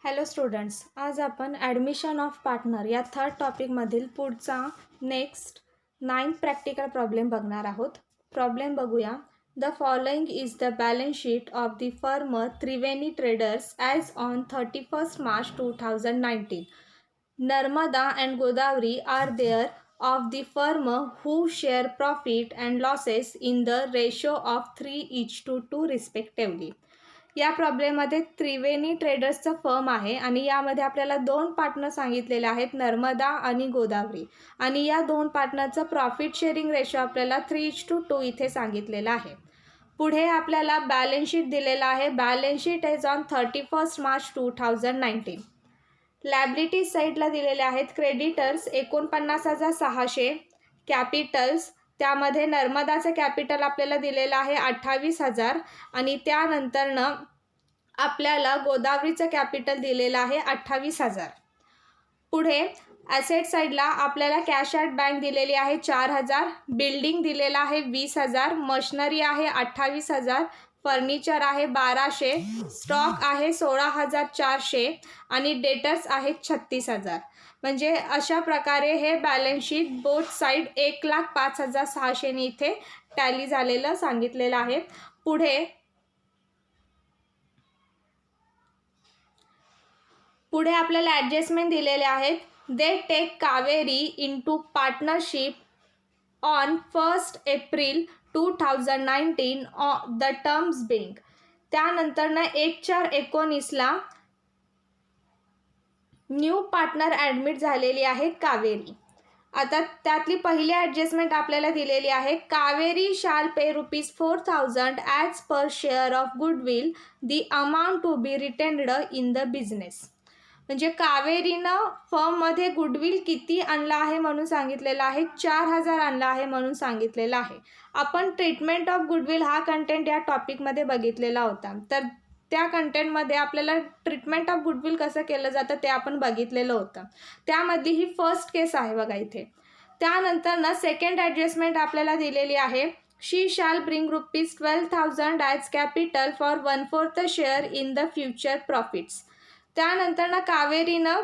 Hello students, आज आपण admission of partner या थर्ड टॉपिकमधील पुढचा नेक्स्ट 9th प्रॅक्टिकल प्रॉब्लेम बघणार आहोत. प्रॉब्लेम बघूया. The following is the balance sheet of the firm Triveni traders as on 31st March 2019. Narmada and Godavari are there of the firm who share profit and losses in the ratio of 3:2 respectively. या प्रॉब्लेममध्ये त्रिवेणी ट्रेडर्सचं firm आहे आणि यामध्ये आपल्याला दोन partner सांगितलेले आहेत, नर्मदा आणि गोदावरी, आणि या दोन पार्टनरचं प्रॉफिट शेअरिंग रेशो आपल्याला 3:2 इथे सांगितलेलं आहे. पुढे आपल्याला बॅलन्स शीट दिलेला आहे. Balance sheet is on 31st March 2019. Liabilities साईडला दिलेले आहेत. क्रेडिटर्स 49,600, कॅपिटल्स त्यामध्ये नर्मदाचं कॅपिटल आपल्याला दिलेलं आहे 28,000 आणि त्यानंतरनं आपल्याला गोदावरीचं कॅपिटल दिलेलं आहे 28,000. पुढे ॲसेट साईडला आपल्याला कॅश ॲट बँक दिलेली आहे 4,000, बिल्डिंग दिलेला आहे 20,000, मशिनरी आहे 28,000, फर्निचर आहे 1,200, स्टॉक आहे 16,400 आणि डेटर्स आहेत 36,000. म्हणजे अशा प्रकारे हे बॅलन्स शीट बोथ साईड 1,05,600 इथे टॅली झालेलं सांगितलेलं आहे. पुढे आपल्याला ॲडजस्टमेंट दिलेले आहेत. They take Kaveri into partnership on 1st April 2019 the terms being. त्यानंतरनं 1/4/19 न्यू पार्टनर ॲडमिट झालेली आहे कावेरी. आता त्यातली पहिली ॲडजस्टमेंट आपल्याला दिलेली आहे. Kaveri shall pay ₹4,000 as per share of goodwill the amount to be retained in the business. म्हणजे कावेरीनं फर्ममध्ये गुडविल किती आणला आहे म्हणून सांगितलेलं आहे, 4,000 आणला आहे म्हणून सांगितलेलं आहे. आपण ट्रीटमेंट ऑफ गुडविल हा कंटेंट या टॉपिकमध्ये बघितलेला होता. तर त्या कंटेंटमध्ये आपल्याला ट्रीटमेंट ऑफ गुडविल कसं केलं जातं ते आपण बघितलेलं होतं. त्यामधली ही फर्स्ट केस आहे बघा इथे. त्यानंतर सेकंड ॲडजस्टमेंट आपल्याला दिलेली आहे. शी शाल bring ₹12,000 as capital for 1/4 share in the future profits. त्यानंतर कावेरीनं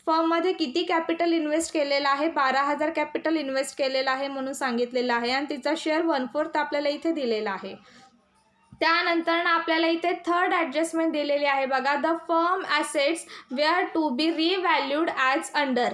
फर्ममध्ये किती कॅपिटल इन्व्हेस्ट केलेलं आहे, 12,000 कॅपिटल इन्व्हेस्ट केलेलं आहे म्हणून सांगितलेलं आहे आणि तिचा शेअर 1/4 आपल्याला इथे दिलेला आहे. त्यानंतर आपल्याला इथे थर्ड ॲडजस्टमेंट दिलेली आहे बघा. The firm assets were to be revalued as under.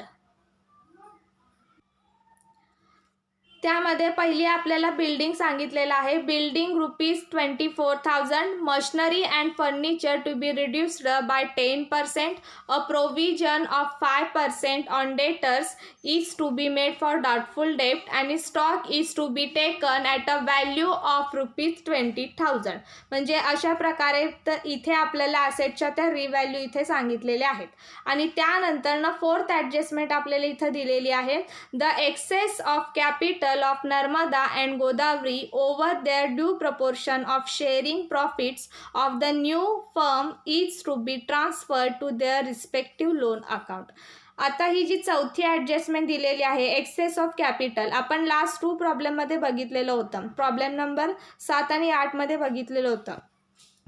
त्यामध्ये पहिली आपल्याला बिल्डिंग सांगितलेलं आहे. Building ₹24,000, machinery and furniture to be reduced by 10%, a provision of 5% on debtors is to be made for doubtful डेप्ट आणि stock is to be taken at a value of ₹20,000. म्हणजे अशा प्रकारे तर इथे आपल्याला ॲसेटच्या त्या रिव्हॅल्यू इथे सांगितलेल्या आहेत. आणि त्यानंतरनं फोर्थ ॲडजस्टमेंट आपल्याला इथं दिलेली आहे. The excess of capital of Narmada and Godavari over their due proportion of sharing profits of the new firm is to be transferred to their respective loan account. आता ही जी चौथी ॲडजस्टमेंट दिलेली आहे, access of capital, आपण last 2 प्रॉब्लेममध्ये बघितलेलं होतं. Problem number 7 आणि 8 मध्ये बघितलेलं होतं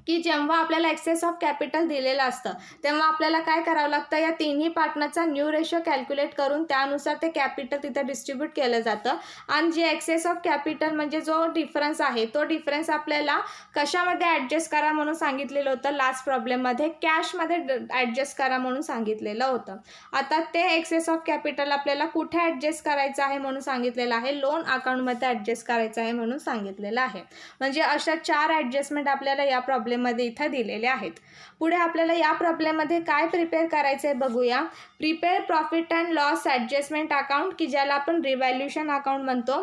की जेव्हा आपल्याला एक्सेस ऑफ कॅपिटल दिलेलं असतं तेव्हा आपल्याला काय करावं लागतं, या तिन्ही पार्टनरचा न्यू रेशो कॅल्क्युलेट करून त्यानुसार ते कॅपिटल तिथं डिस्ट्रीब्यूट केलं जातं. आणि जे एक्सेस ऑफ कॅपिटल म्हणजे जो डिफरन्स आहे तो डिफरन्स आपल्याला कशामध्ये ॲडजस्ट करा म्हणून सांगितलेलं होतं, लास्ट प्रॉब्लेममध्ये कॅशमध्ये ॲडजस्ट करा म्हणून सांगितलेलं होतं. आता ते एक्सेस ऑफ कॅपिटल आपल्याला कुठे ॲडजस्ट करायचं आहे म्हणून सांगितलेलं आहे, लोन अकाउंटमध्ये ॲडजस्ट करायचं आहे म्हणून सांगितलेलं आहे. म्हणजे अशा 4 ॲडजस्टमेंट आपल्याला या प्रॉब्लेममध्ये इथं दिलेले आहेत. पुढे आपल्याला या प्रॉब्लेममध्ये काय प्रिपेअर करायचं आहे बघूया. Prepare profit and loss adjustment account की ज्याला आपण रिव्हॅल्युशन अकाउंट म्हणतो.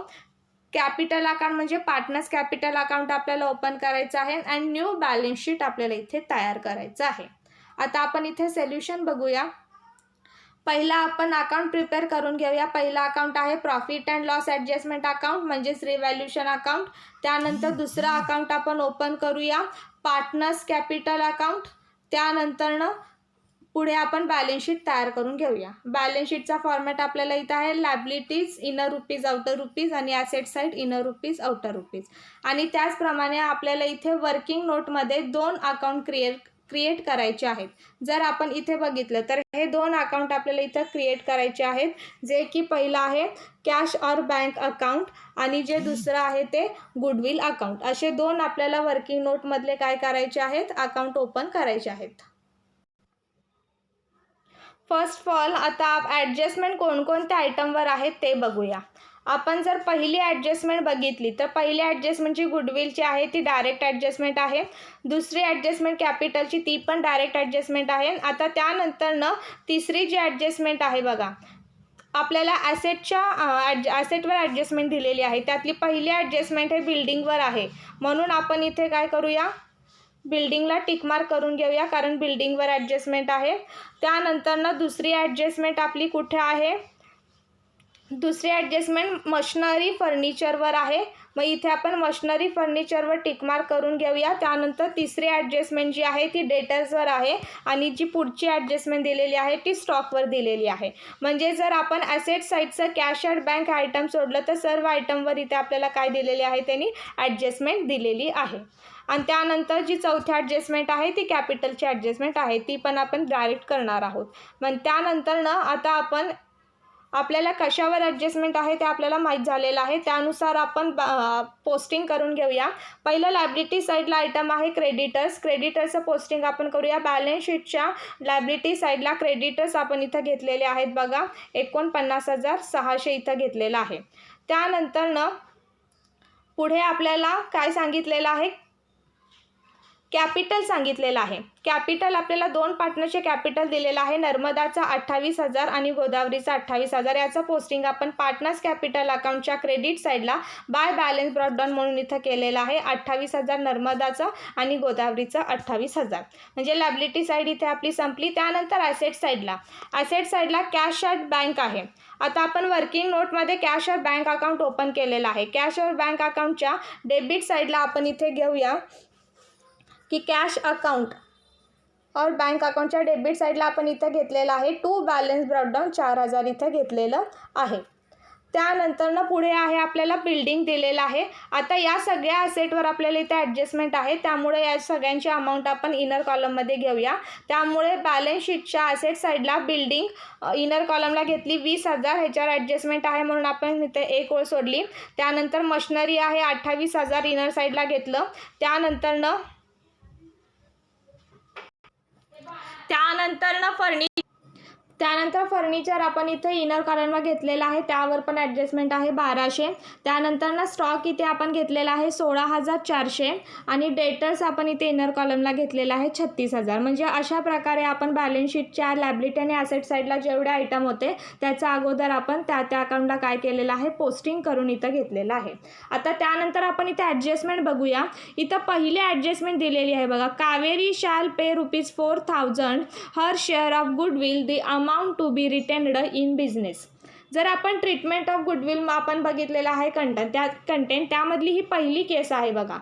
कॅपिटल अकाउंट म्हणजे पार्टनर्स कॅपिटल अकाउंट आपल्याला ओपन करायचं आहे आणि न्यू बॅलन्स शीट आपल्याला इथे तयार करायचं आहे. आता आपण इथे सोल्युशन बघूया. पहिला आपण अकाउंट प्रिपेअर करून घेऊया. पहिला अकाउंट आहे profit and loss adjustment account म्हणजेच रिव्हॅल्युशन अकाउंट. त्यानंतर दुसरा अकाउंट आपण ओपन करूया पार्टनर्स कॅपिटल अकाउंट. त्यानंतरनं पुढे आपण बॅलन्स शीट तयार करून घेऊया. बॅलन्स शीटचा फॉर्मॅट आपल्याला इथं आहे. Liabilities inner rupees outer rupees आणि asset side inner rupees outer rupees. आणि त्याचप्रमाणे आपल्याला इथे वर्किंग नोटमध्ये 2 अकाउंट क्रिएट करायचे आहेत. जर आपण इथे बघितलं तर हे 2 अकाउंट आपल्याला इथं क्रिएट करायचे आहेत, जे की पहिलं आहे कॅश और बँक अकाउंट आणि जे दुसरं आहे ते गुडविल अकाउंट. असे 2 आपल्याला वर्किंग नोटमधले काय करायचे आहेत, अकाउंट ओपन करायचे आहेत. फर्स्ट ऑफ ऑल आता ॲडजस्टमेंट कोणकोणत्या आयटमवर आहेत ते बघूया. आपण जर पहिली ॲडजस्टमेंट बघितली तर पहिली ॲडजस्टमेंट जी गुडविलची आहे ती डायरेक्ट ॲडजस्टमेंट आहे. दुसरी ॲडजस्टमेंट कॅपिटलची ती पण डायरेक्ट ॲडजस्टमेंट आहे. आता त्यानंतरनं तिसरी जी ॲडजस्टमेंट आहे बघा, आपल्याला ॲसेटवर ॲडजस्टमेंट दिलेली आहे. त्यातली पहिली ॲडजस्टमेंट हे बिल्डिंगवर आहे, म्हणून आपण इथे काय करूया, बिल्डिंगला टिकमार्क करून घेऊया, कारण बिल्डिंगवर ॲडजस्टमेंट आहे. त्यानंतरनं दुसरी ॲडजस्टमेंट आपली कुठे आहे, दुसरी ॲडजस्टमेंट मशनरी फर्निचरवर आहे, मग इथे आपण मशनरी फर्निचरवर टिकमार्क करून घेऊया. त्यानंतर तिसरी ॲडजस्टमेंट जी आहे ती डेटर्सवर आहे आणि जी पुढची ॲडजस्टमेंट दिलेली आहे ती स्टॉकवर दिलेली आहे. म्हणजे जर आपण ॲसेट साईडचं कॅश अँड बँक आयटम सोडलं तर सर्व आयटमवर इथे आपल्याला काय दिलेले आहे, त्यांनी ॲडजस्टमेंट दिलेली आहे. आणि त्यानंतर जी चौथी ॲडजस्टमेंट आहे ती कॅपिटलची ॲडजस्टमेंट आहे, ती पण आपण डायरेक्ट करणार आहोत. मग त्यानंतरनं आता आपण आपल्याला कशावर ॲडजस्टमेंट आहे ते आपल्याला माहीत झालेलं आहे, त्यानुसार आपण पोस्टिंग करून घेऊया. पहिलं लायबिलिटी साईडला आयटम आहे क्रेडिटर्सचं पोस्टिंग आपण करूया. बॅलन्स शीटच्या लायबिलिटी साईडला क्रेडिटर्स आपण इथं घेतलेले आहेत बघा, 49,600 इथं घेतलेलं आहे. त्यानंतरनं पुढे आपल्याला काय सांगितलेलं आहे, कॅपिटल सांगितलेलं आहे. कॅपिटल आपल्याला 2 पार्टनरचे कॅपिटल दिलेलं आहे, नर्मदाचा 28,000 आणि गोदावरीचा 28,000. याचं पोस्टिंग आपण पार्टनर्स कॅपिटल अकाउंटच्या क्रेडिट साईडला बाय बॅलन्स ब्रॉडडाऊन म्हणून इथं केलेलं आहे. 28,000 नर्मदाचं आणि गोदावरीचं 28,000. म्हणजे लायबिलिटी साईड इथे आपली संपली. त्यानंतर ॲसेट साईडला कॅश ॲट बँक आहे. आता आपण वर्किंग नोटमध्ये कॅश और बँक अकाउंट ओपन केलेलं आहे. कॅश और बँक अकाउंटच्या डेबिट साईडला आपण इथे घेऊया की कॅश अकाउंट और बँक अकाउंटच्या डेबिट साईडला आपण इथं घेतलेलं आहे टू बॅलन्स ब्रॉडडाऊन 4,000 इथं घेतलेलं आहे. त्यानंतरनं पुढे आहे आपल्याला बिल्डिंग दिलेलं आहे. आता या सगळ्या असेटवर आपल्याला इथे ॲडजस्टमेंट आहे, त्यामुळे या सगळ्यांची अमाऊंट आपण इनर कॉलममध्ये घेऊया. त्यामुळे बॅलन्स शीटच्या असेट साईडला बिल्डिंग इनर कॉलमला घेतली 20,000, ह्याच्यावर ॲडजस्टमेंट आहे म्हणून आपण इथे एक ओळ सोडली. त्यानंतर मशनरी आहे 28,000 इनर साईडला घेतलं. त्यानंतर फर्निचर आपण इथे इनर कॉलमला घेतलेलं आहे, त्यावर पण ॲडजस्टमेंट आहे 1200. त्यानंतरनं स्टॉक इथे आपण घेतलेला आहे 16,400 आणि डेटर्स आपण इथे इनर कॉलमला घेतलेला आहे 36,000. म्हणजे अशा प्रकारे आपण बॅलन्स शीटच्या लायबिलिटी आणि ॲसेट साईडला जेवढे आयटम होते त्याचा अगोदर आपण त्या अकाउंटला काय केलेलं आहे, पोस्टिंग करून इथं घेतलेलं आहे. आता त्यानंतर आपण इथे ॲडजस्टमेंट बघूया. इथं पहिली ॲडजस्टमेंट दिलेली आहे बघा, Kaveri shall pay ₹4,000 her share of goodwill the amount to be retained in business. जर आपण ट्रीटमेंट ऑफ गुडविल आपण बघितलेलं आहे कंटेंट, त्यामधली ही पहिली केस आहे बघा.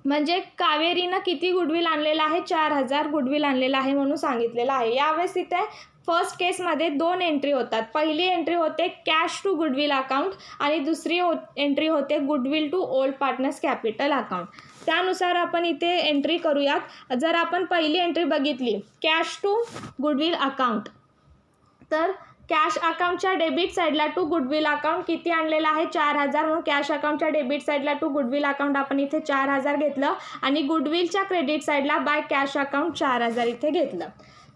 म्हणजे कावेरीनं किती गुडविल आणलेलं आहे, 4,000 गुडविल आणलेलं आहे म्हणून सांगितलेलं आहे. यावेळेस इथे फर्स्ट केसमध्ये 2 एंट्री होतात. पहिली एंट्री होते कॅश टू गुडविल अकाउंट आणि दुसरी एंट्री होते goodwill to old partners capital account. त्यानुसार आपण इथे एंट्री करूयात. जर आपण पहिली एंट्री बघितली कॅश टू गुडविल अकाउंट, तर कॅश अकाउंटच्या डेबिट साईडला टू गुडविल अकाउंट किती आणलेलं आहे, 4,000. म्हणून कॅश अकाउंटच्या डेबिट साईडला टू गुडविल अकाउंट आपण इथे 4,000 घेतलं आणि गुडविलच्या क्रेडिट साईडला बाय कॅश अकाउंट 4,000 इथे घेतलं.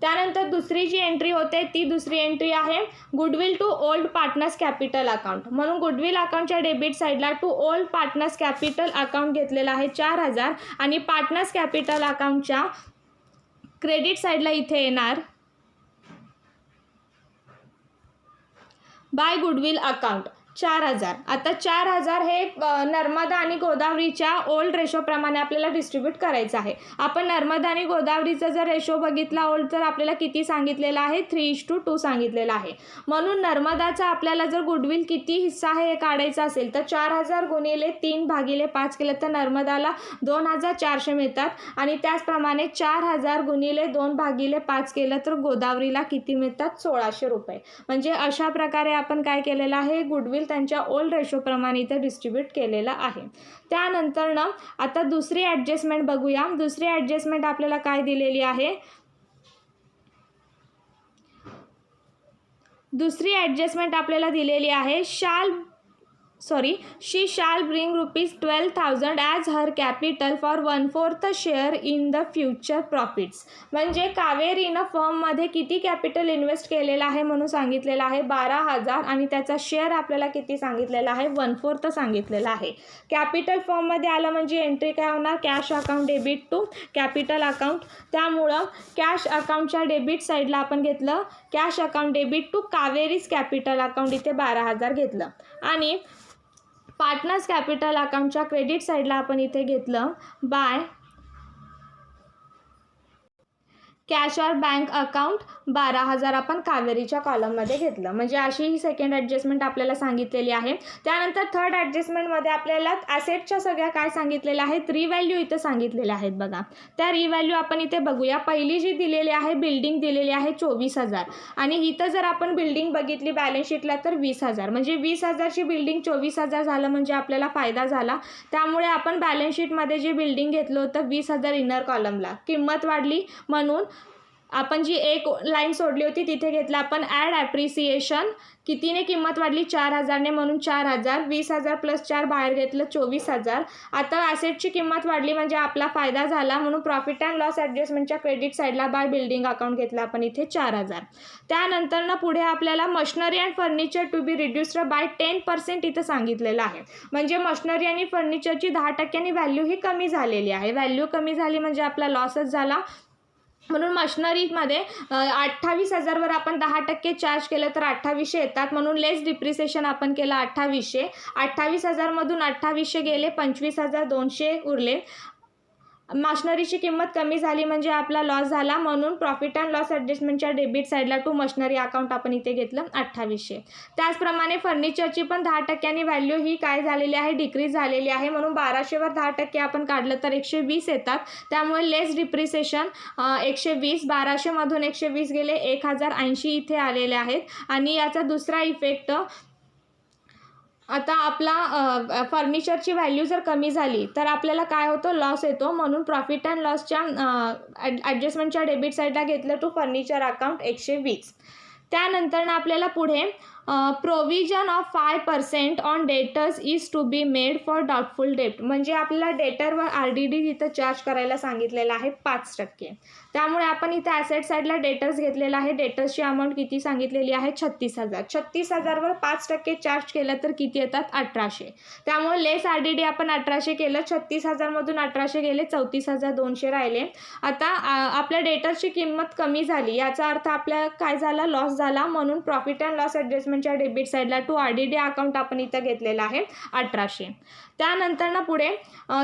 त्यानंतर दुसरी जी एंट्री होते ती दुसरी एंट्री आहे goodwill to old partners capital account. म्हणून गुडविल अकाउंटच्या डेबिट साईडला to old partners capital account घेतलेला आहे 4,000 आणि पार्टनर्स कॅपिटल अकाउंटच्या क्रेडिट साईडला इथे येणार बाय गुडविल अकाउंट 4,000. आता 4,000 हे नर्मदा आणि गोदावरीच्या ओल्ड रेशोप्रमाणे आपल्याला डिस्ट्रीब्यूट करायचं आहे. आपण नर्मदा आणि गोदावरीचा जर रेशो बघितला ओल्ड, तर आपल्याला किती सांगितलेला आहे, 3:2 सांगितलेला आहे. म्हणून नर्मदाचा आपल्याला जर गुडविल किती हिस्सा आहे हे काढायचं असेल तर 4,000 गुणिले 3/5 केलं तर नर्मदाला 2,400 मिळतात आणि त्याचप्रमाणे 4,000 गुणिले 2/5 केलं तर गोदावरीला किती मिळतात, 1,600 रुपये. म्हणजे अशा प्रकारे आपण काय केलेलं आहे, गुडविल त्यांच्या ओल्ड रेशोप्रमाणे इथे डिस्ट्रीब्यूट केलेला आहे. त्यानंतर ना आता दुसरी ॲडजस्टमेंट बघूया. दुसरी ॲडजस्टमेंट आपल्याला काय दिलेली आहे, दुसरी ॲडजस्टमेंट आपल्याला दिलेली आहे, she shall bring rupees 12,000 as her capital for 1/4 share in the future profits. म्हणजे कावेरीनं फर्ममध्ये किती कॅपिटल इन्व्हेस्ट केलेलं आहे म्हणून सांगितलेलं आहे 12,000 आणि त्याचा शेअर आपल्याला किती सांगितलेला आहे 1/4 सांगितलेला आहे. कॅपिटल फॉर्ममध्ये आलं म्हणजे एंट्री काय होणार, cash account debit to capital account. त्यामुळं कॅश अकाउंटच्या डेबिट साईडला आपण घेतलं cash account debit to Kaveri's capital account, इथे 12,000 घेतलं. आणि पार्टनर्स कॅपिटल अकाउंटच्या क्रेडिट साईडला आपण इथे घेतलं बाय कॅश और बँक अकाउंट 12,000 आपण कावेरीच्या कॉलममध्ये घेतलं. म्हणजे अशी ही सेकंड ॲडजस्टमेंट आपल्याला सांगितलेली आहे. त्यानंतर थर्ड ॲडजस्टमेंटमध्ये आपल्याला ॲसेटच्या सगळ्या काय सांगितलेल्या आहेत, रिव्हॅल्यू इथं सांगितलेल्या आहेत बघा. त्या रिव्हॅल्यू आपण इथे बघूया. पहिली जी दिलेली आहे बिल्डिंग दिलेली आहे 24,000 आणि इथं जर आपण बिल्डिंग बघितली बॅलन्स शीटला तर 20,000. म्हणजे 20,000ची बिल्डिंग 24,000 झालं म्हणजे आपल्याला फायदा झाला. त्यामुळे आपण बॅलन्स शीटमध्ये जे बिल्डिंग घेतलं होतं 20,000 इनर कॉलमला किंमत वाढली म्हणून आपण जी एक लाईन सोडली होती तिथे घेतलं आपण ॲड ॲप्रिसिएशन. कितीने किंमत वाढली 4,000ने म्हणून 4,000. 20,000 प्लस 4 बाहेर घेतलं 24,000. आता ॲसेटची किंमत वाढली म्हणजे आपला फायदा झाला म्हणून प्रॉफिट अँड लॉस ॲडजस्टमेंटच्या क्रेडिट साईडला बाय बिल्डिंग अकाउंट घेतला आपण इथे 4,000. त्यानंतर ना पुढे आपल्याला machinery and furniture to be reduced by 10% इथं सांगितलेलं आहे. म्हणजे मशनरी आणि फर्निचरची 10% व्हॅल्यू ही कमी झालेली आहे. व्हॅल्यू कमी झाली म्हणजे आपला लॉसच झाला. म्हणून मशनरीमध्ये 28,000वर आपण 10% चार्ज केलं तर 2800 येतात. म्हणून लेस डिप्रिसिएशन आपण केलं 2800. 28,000मधून 2800 गेले 25,200 उरले. मशनरीची किंमत कमी झाली म्हणजे आपला लॉस झाला म्हणून प्रॉफिट अँड लॉस ॲडजस्टमेंटच्या डेबिट साईडला टू मशनरी अकाउंट आपण इथे घेतलं 2800. त्याचप्रमाणे फर्निचरची पण 10% व्हॅल्यू ही काय झालेली आहे, डिक्रीज झालेली आहे. म्हणून 1200वर 10% आपण काढलं तर 120 येतात. त्यामुळे लेस डिप्रिसिएशन 120. 1200मधून 120 गेले 1080 इथे आलेले आहेत. आणि याचा दुसरा इफेक्ट, आता आपला फर्निचरची व्हॅल्यू जर कमी झाली तर आपल्याला काय होतं, लॉस येतो. म्हणून प्रॉफिट अँड लॉसच्या ॲडजस्टमेंटच्या डेबिट साईडला घेतलं टू फर्निचर अकाउंट 120. त्यानंतर ना आपल्याला पुढे provision of 5% on debtors is to be made for doubtful debt. म्हणजे आपल्याला डेटरवर RDD इथं चार्ज करायला सांगितलेलं आहे 5%. त्यामुळे आपण इथे ॲसेट साईडला डेटर्स घेतलेला आहे. डेटर्सची अमाऊंट किती सांगितलेली आहे 36,000. 36,000वर 5% चार्ज केलं तर किती येतात 1,800. त्यामुळे लेस RDD आपण 1,800 केलं. 36,000मधून 1,800 गेले 34,200 राहिले. आता आपल्या डेटर्सची किंमत कमी झाली याचा अर्थ आपल्याला काय झाला, लॉस झाला. म्हणून प्रॉफिट अँड लॉस ॲडजस्टमेंटच्या डेबिट साईडला टू RDD अकाउंट आपण इथं घेतलेला आहे 1,800. त्यानंतर ना पुढे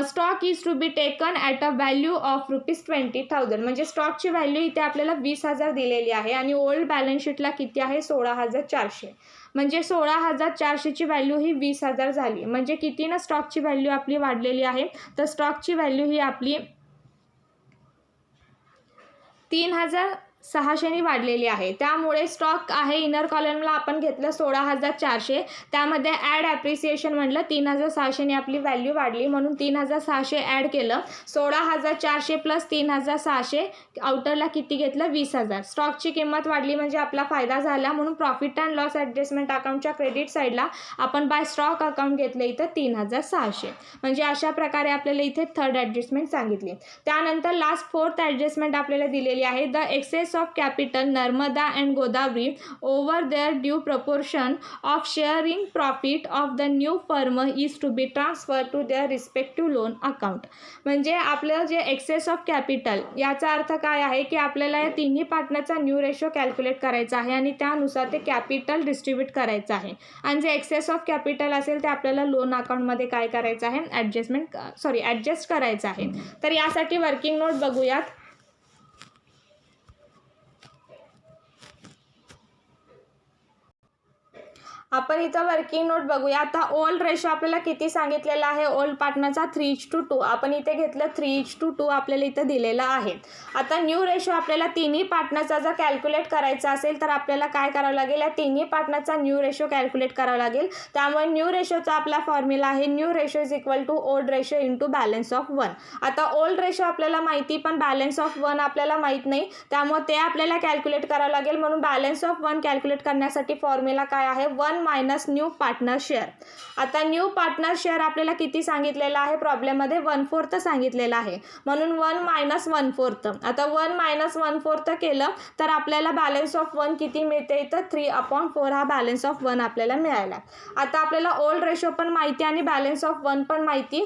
stock is to be taken at a value of ₹20,000. म्हणजे स्टॉकची व्हॅल्यू इथे आपल्याला 20,000 दिलेली आहे आणि ओल्ड बॅलन्स शीटला किती आहे 16,400. म्हणजे 16,400ची व्हॅल्यू ही 20,000 झाली. म्हणजे किती ना स्टॉकची व्हॅल्यू आपली वाढलेली आहे, तर स्टॉकची व्हॅल्यू ही आपली 3,600नी वाढलेली आहे. त्यामुळे स्टॉक आहे इनर कॉलमला आपण घेतलं 16,400. त्यामध्ये ॲड ॲप्रिसिएशन म्हटलं 3,600नी आपली व्हॅल्यू वाढली म्हणून 3,600 ॲड केलं. 16,400 प्लस 3,600 आउटरला किती घेतलं 20,000. स्टॉकची किंमत वाढली म्हणजे आपला फायदा झाला म्हणून प्रॉफिट अँड लॉस ॲडजस्टमेंट अकाउंटच्या क्रेडिट साईडला आपण बाय स्टॉक अकाउंट घेतलं इथं 3,600. म्हणजे अशा प्रकारे आपल्याला इथे थर्ड ॲडजस्टमेंट सांगितली. त्यानंतर लास्ट फोर्थ ॲडजस्टमेंट आपल्याला दिलेली आहे. The excess of capital Narmada and Godavari over their due proportion of sharing profit of the new firm is to be transferred to their respective loan account. म्हणजे आपलं जे access of capital याचा अर्थ काय आहे की आपल्याला या तिन्ही पार्टनरचा न्यू रेशो कॅल्क्युलेट करायचा आहे आणि त्यानुसार ते कॅपिटल डिस्ट्रीब्यूट करायचं आहे. आणि जे एक्सेस ऑफ कॅपिटल असेल ते आपल्याला लोन अकाउंटमध्ये काय करायचं आहे, ॲडजस्ट करायचं आहे. तर यासाठी वर्किंग नोट बघूयात. आपण इथं वर्किंग नोट बघूया. आता ओल्ड रेशो आपल्याला किती सांगितलेला आहे ओल्ड पार्टनरचा 3:2. आपण इथे घेतलं 3:2 आपल्याला इथं दिलेला आहे. आता न्यू रेशो आपल्याला तिन्ही पार्टनरचा जर कॅल्क्युलेट करायचा असेल तर आपल्याला काय करावं लागेल, या तिन्ही पार्टनरचा न्यू रेशो कॅल्क्युलेट करावा लागेल. त्यामुळे न्यू रेशोचा आपला फॉर्म्युला आहे new ratio is equal to old ratio into balance of 1. आता ओल्ड रेशो आपल्याला माहिती पण बॅलन्स ऑफ 1 आपल्याला माहीत नाही, त्यामुळे ते आपल्याला कॅल्क्युलेट करावं लागेल. म्हणून बॅलन्स ऑफ 1 कॅल्क्युलेट करण्यासाठी फॉर्म्युला काय आहे, 1 मायनस न्यू पार्टनर शेअर. आता न्यू पार्टनर शेअर आपल्याला किती सांगितलेलं आहे प्रॉब्लेममध्ये, 1/4 सांगितलेलं आहे. म्हणून 1 मायनस 1/4. आता 1 मायनस 1/4 केलं तर आपल्याला बॅलन्स ऑफ 1 किती मिळते, तर 3/4 हा बॅलन्स ऑफ 1 आपल्याला मिळाला. आता आपल्याला ओल्ड रेशो पण माहिती आणि बॅलन्स ऑफ 1 पण माहिती,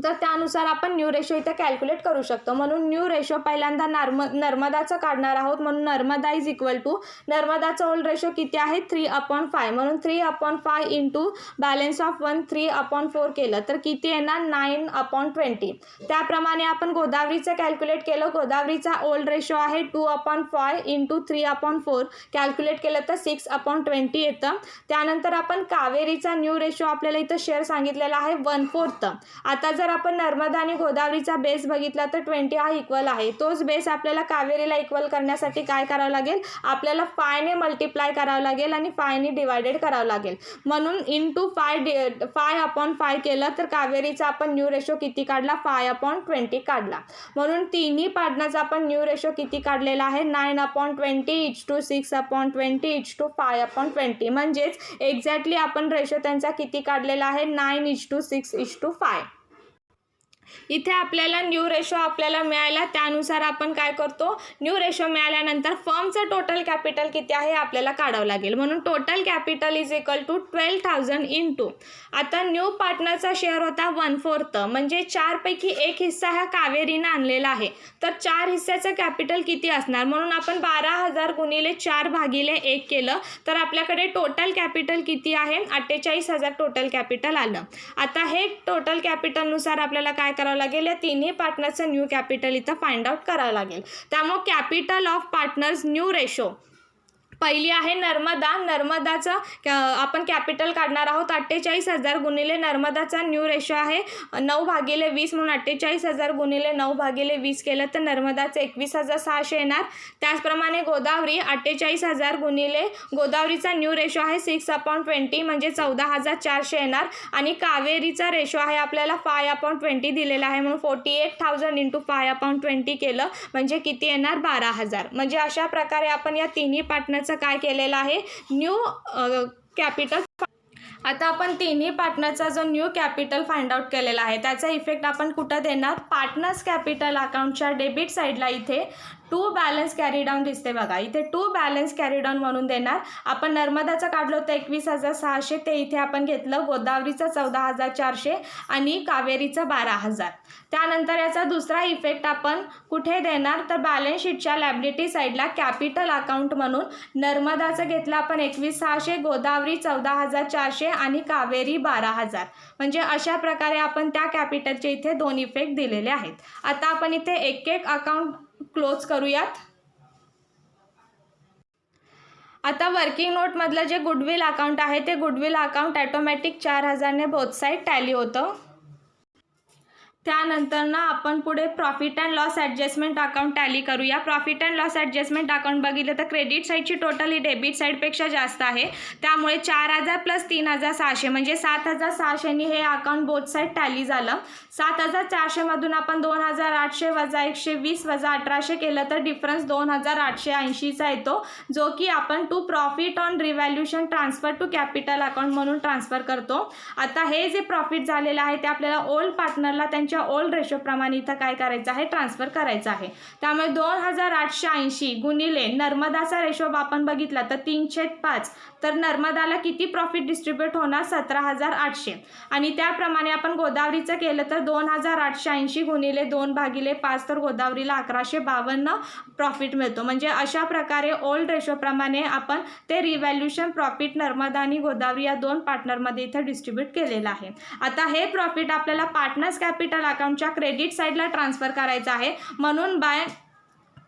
तर त्यानुसार आपण न्यू रेशो इथे कॅल्क्युलेट करू शकतो. म्हणून न्यू रेशो पहिल्यांदा नर्मदाचं काढणार आहोत. म्हणून नर्मदा इज इक्वल टू, नर्मदाचा ओल्ड रेशो किती आहे 3/5. म्हणून 3/5 इंटू बॅलन्स ऑफ 1 3/4 केलं तर किती येणार 9/20. त्याप्रमाणे आपण गोदावरीचं कॅल्क्युलेट केलं. गोदावरीचा ओल्ड रेशो आहे 2/5 इंटू 3/4 कॅल्क्युलेट केलं तर 6/20 येतं. त्यानंतर आपण कावेरीचा न्यू रेशो आपल्याला इथं शेअर सांगितलेला आहे 1/4. आता जर आपण नर्मदा आणि गोदावरीचा बेस बघितला तर 20 हा इक्वल आहे. तोच बेस आपल्याला कावेरीला इक्वल करण्यासाठी काय करावं लागेल, आपल्याला 5 ने मल्टिप्लाय करावं लागेल आणि 5 ने डिवायडेड करावं लागेल. म्हणून इंटू 5/5 केलं तर कावेरीचा आपण न्यू रेशो किती काढला 5/20 काढला. म्हणून तिन्ही पार्टनरचा आपण न्यू रेशो किती काढलेला आहे 9/20 = 6/20 = 5/20. म्हणजेच एक्झॅक्टली आपण रेशो त्यांचा किती काढलेला आहे 9:6:5. इथे आपल्याला न्यू रेशो आपल्याला मिळाला. त्यानुसार आपण काय करतो, न्यू रेशो मिळाल्यानंतर फर्मचं टोटल कॅपिटल किती आहे आपल्याला काढावं लागेल. म्हणून total capital is equal to 12,000 into, आता न्यू पार्टनरचा शेअर होता 1/4, म्हणजे 4 पैकी 1 हिस्सा हा कावेरीनं आणलेला आहे. तर 4 हिस्साचं कॅपिटल किती असणार, म्हणून आपण 12,000 गुणिले 4/1 केलं तर आपल्याकडे टोटल कॅपिटल किती आहे 48,000 टोटल कॅपिटल आलं. आता हे टोटल कॅपिटलनुसार आपल्याला काय करावं लागेल, या तिन्ही पार्टनरचं न्यू कॅपिटल इथं फाइंड आउट करावं लागेल. त्यामुळे capital of partners new ratio पहिली आहे नर्मदा. नर्मदाचं आपण कॅपिटल काढणार आहोत 48,000 गुणिले नर्मदाचा न्यू रेशो आहे 9/20, म्हणून 48,000 गुणिले 9/20 केलं तर नर्मदाचं 21,600 येणार. त्याचप्रमाणे गोदावरी 48,000 गुणिले गोदावरीचा न्यू रेशो आहे 6/20 म्हणजे 14,400 येणार. आणि कावेरीचा रेशो आहे आपल्याला 5/20 दिलेला आहे, म्हणून 48,000 इंटू 5/20 केलं म्हणजे किती येणार 12,000. म्हणजे अशा प्रकारे आपण या तिन्ही पार्टनरचं काय केलेलं आहे न्यू कॅपिटल. आता आपण तिन्ही पार्टनरचा जो न्यू कॅपिटल फाइंड आउट केलेला आहे त्याचा इफेक्ट आपण कुठं देणार, पार्टनर्स कॅपिटल अकाउंटच्या डेबिट साईडला इथे टू बॅलन्स कॅरी डाऊन दिसते बघा, इथे टू बॅलन्स कॅरी डाऊन म्हणून देणार. आपण नर्मदाचं काढलं होतं 21,600, ते इथे आपण घेतलं. गोदावरीचं 14,400 आणि कावेरीचं 12,000. त्यानंतर याचा दुसरा इफेक्ट आपण कुठे देणार, तर बॅलन्स शीटच्या लॅबिलिटी साईडला कॅपिटल अकाउंट म्हणून नर्मदाचं घेतलं आपण 21,600, गोदावरी 14,400 आणि कावेरी 12,000. म्हणजे अशा प्रकारे आपण त्या कॅपिटलचे इथे 2 इफेक्ट दिलेले आहेत. आता आपण इथे एक एक अकाउंट क्लोज करूयात. आता वर्किंग नोट मधलं जे गुडविल अकाउंट आहे ते गुडविल अकाउंट ऑटोमॅटिक 4,000 ने बोथ साईड टॅली होतं. त्यानंतर ना आपण पुढे profit and loss adjustment account tally करूया. Profit and loss adjustment account बघितलं तर क्रेडिट साईडची टोटल ही डेबिट साईडपेक्षा जास्त आहे. त्यामुळे 4,000 प्लस 3,600 म्हणजे 7,600नी हे अकाउंट बोथ साईड टॅली झालं. 7,400 मधून आपण 2,800 वजा 120 वजा 1,800 केलं तर डिफरन्स 2,880चा येतो, जो की आपण to profit on revaluation transfer to capital account म्हणून ट्रान्सफर करतो. आता हे जे प्रॉफिट झालेलं आहे ते आपल्याला ओल्ड पार्टनरला त्यांच्या ओल्ड रेशो प्रमाणे इथं काय करायचं आहे ट्रान्सफर करायचं आहे. त्यामुळे 2,880 गुणिले नर्मदाचा रेशो आपण बघितला तर 3/5, तर नर्मदाला किती प्रॉफिट डिस्ट्रीब्यूट होणार 17,800. आणि त्याप्रमाणे आपण गोदावरीचं केलं तर 2,880 गुणिले 2/5, तर गोदावरीला 1,152 प्रॉफिट मिळतो. म्हणजे अशा प्रकारे ओल्ड रेशो प्रमाणे आपण ते रिव्हॅल्युशन प्रॉफिट नर्मदा आणि गोदावरी या 2 पार्टनरमध्ये इथं डिस्ट्रीब्यूट केलेलं आहे. आता हे प्रॉफिट आपल्याला पार्टनर्स कॅपिटल अकाउंटच्या क्रेडिट साईडला ट्रान्सफर करायचं आहे. म्हणून by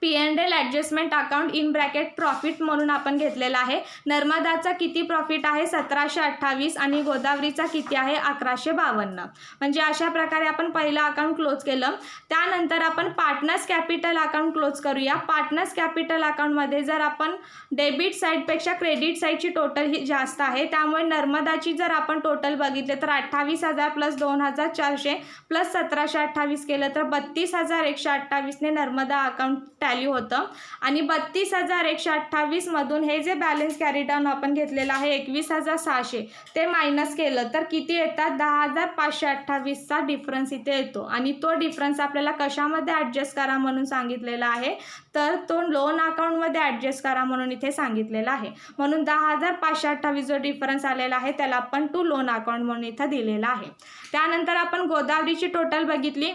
P&L adjustment account in bracket profit म्हणून आपण घेतलेला आहे. नर्मदाचा किती प्रॉफिट आहे 1728 आणि गोदावरीचा किती आहे 1152. म्हणजे अशा प्रकारे आपण पहिलं अकाउंट क्लोज केलं. त्यानंतर आपण पार्टनर्स कॅपिटल अकाउंट क्लोज करूया. पार्टनर्स कॅपिटल अकाउंटमध्ये जर आपण डेबिट साईडपेक्षा क्रेडिट साईडची टोटल ही जास्त आहे, त्यामुळे नर्मदाची जर आपण टोटल बघितले तर 28,000 प्लस 2,400 प्लस 1728 केलं तर 32,128ने नर्मदा अकाउंट टॅली होतं. आणि 32,128 मधून हे जे बॅलन्स कॅरी डाऊन आपण घेतलेलं आहे 21,600 ते मायनस केलं तर किती येतात 10,528चा डिफरन्स इथे येतो. आणि तो डिफरन्स आपल्याला कशामध्ये ॲडजस्ट करा म्हणून सांगितलेला आहे, तर तो लोन अकाउंटमध्ये ॲडजस्ट करा म्हणून इथे सांगितलेलं आहे. म्हणून 10,528 जो डिफरन्स आलेला आहे त्याला आपण टू लोन अकाउंट म्हणून इथं दिलेला आहे. त्यानंतर आपण गोदावरीची टोटल बघितली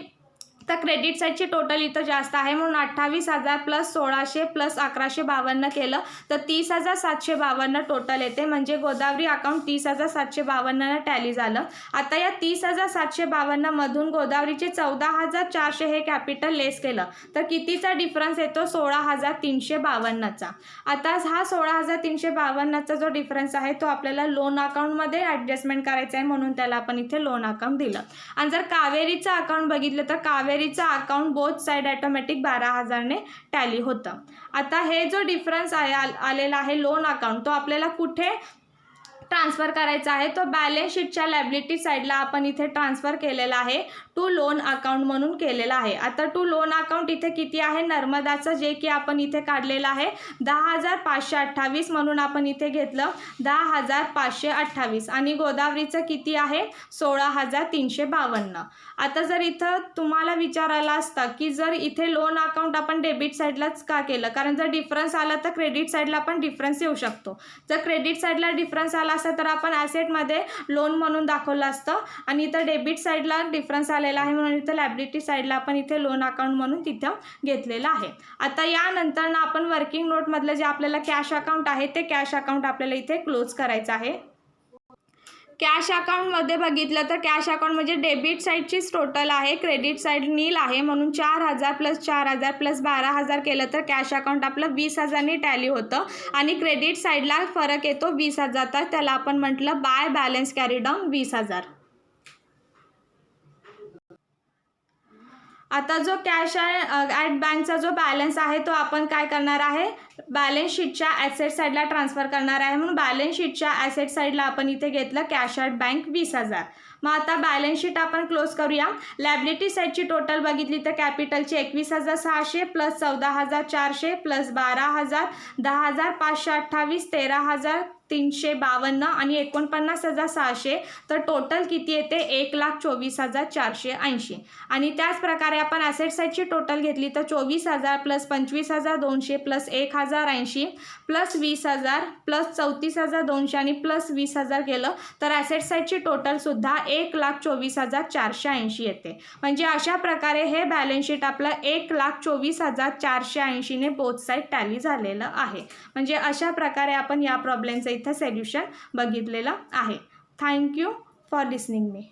तर क्रेडिट साईडची टोटल इथं जास्त आहे म्हणून 28,000 प्लस 1,600 प्लस 1152 केलं तर 30,752 टोटल येते. म्हणजे गोदावरी अकाउंट 30,752 टॅली झालं. आता या 30,752 मधून गोदावरीचे 14,400 हे कॅपिटल लेस केलं तर कितीचा डिफरन्स येतो 16,352चा. आता हा 16,352चा जो डिफरन्स आहे तो आपल्याला लोन अकाउंटमध्ये ॲडजस्टमेंट करायचा आहे म्हणून त्याला आपण इथे लोन अकाउंट दिलं. आणि जर कावेरीचं अकाउंट बघितलं तर कावेरीचं अकाउंट बोथ साईड ऑटोमॅटिक 12,000ने टॅली होतं. आता हे जो डिफरन्स आहे आलेला आहे लोन अकाउंट तो आपल्याला कुठे ट्रान्सफर करायचा आहे, तो बॅलन्स शीटच्या लायबिलिटी साईडला आपण इथे ट्रान्सफर केलेला आहे. टू लोन अकाउंट म्हणून केलेला आहे. आता टू लोन अकाउंट इथे किती आहे नर्मदाचं जे की आपण इथे काढलेलं आहे 10,528 म्हणून आपण इथे घेतलं 10,528 आणि गोदावरीचं किती आहे 16,352. आता जर इथं तुम्हाला विचारायला असतं की जर इथे लोन अकाउंट आपण डेबिट साईडलाच का केलं, कारण जर डिफरन्स आला तर क्रेडिट साईडला पण डिफरन्स येऊ शकतो. जर क्रेडिट साईडला डिफरन्स आला असता तर आपण ॲसेटमध्ये लोन म्हणून दाखवलं असतं आणि इथं डेबिट साईडला डिफरन्स आलेला आहे म्हणून इथं लायबिलिटी साईडला आपण इथे लोन अकाउंट म्हणून तिथं घेतलेलं आहे. आता यानंतर आपण वर्किंग नोटमधलं जे आपल्याला कॅश अकाउंट आहे ते कॅश अकाउंट आपल्याला इथे क्लोज करायचं आहे. कॅश अकाउंटमध्ये बघितलं तर कॅश अकाउंट म्हणजे डेबिट साईडचीच टोटल आहे, क्रेडिट साईड नील आहे म्हणून 4,000 प्लस 4,000 प्लस 12,000 केलं तर कॅश अकाउंट आपलं 20,000ने टॅली होतं. आणि क्रेडिट साईडला फरक येतो 20,000 तर त्याला आपण म्हटलं बाय बॅलन्स कॅरी डाऊन 20,000. आता जो कॅश ॲट बँकचा जो बॅलन्स आहे तो आपण काय करणार आहे बॅलन्स शीटच्या ॲसेट साईडला ट्रान्सफर करणार आहे म्हणून बॅलन्स शीटच्या ॲसेट साईडला आपण इथे घेतलं कॅश ॲट बँक 20,000. मग आता बॅलन्स शीट आपण क्लोज करूया. लायबिलिटी साईडची टोटल बघितली तर कॅपिटलची 21,600 प्लस 14,400 प्लस 12,000 10,528 13,352 आणि 49,600 तर टोटल किती येते 1,24,480. आणि त्याच प्रकारे आपण ॲसेट साईडची टोटल घेतली तर 24,000 प्लस 25,200 प्लस 1,080 प्लस 20,000 प्लस 34,200 आणि प्लस 20,000 केलं तर ॲसेट साईडची टोटलसुद्धा 1,24,480 येते. म्हणजे अशा प्रकारे हे बॅलन्स शीट आपलं 1,24,480ने बोथ साईड टॅली झालेलं आहे. म्हणजे अशा प्रकारे आपण या प्रॉब्लेमचं इथं सोल्युशन बघितलेलं आहे. Thank you for listening me.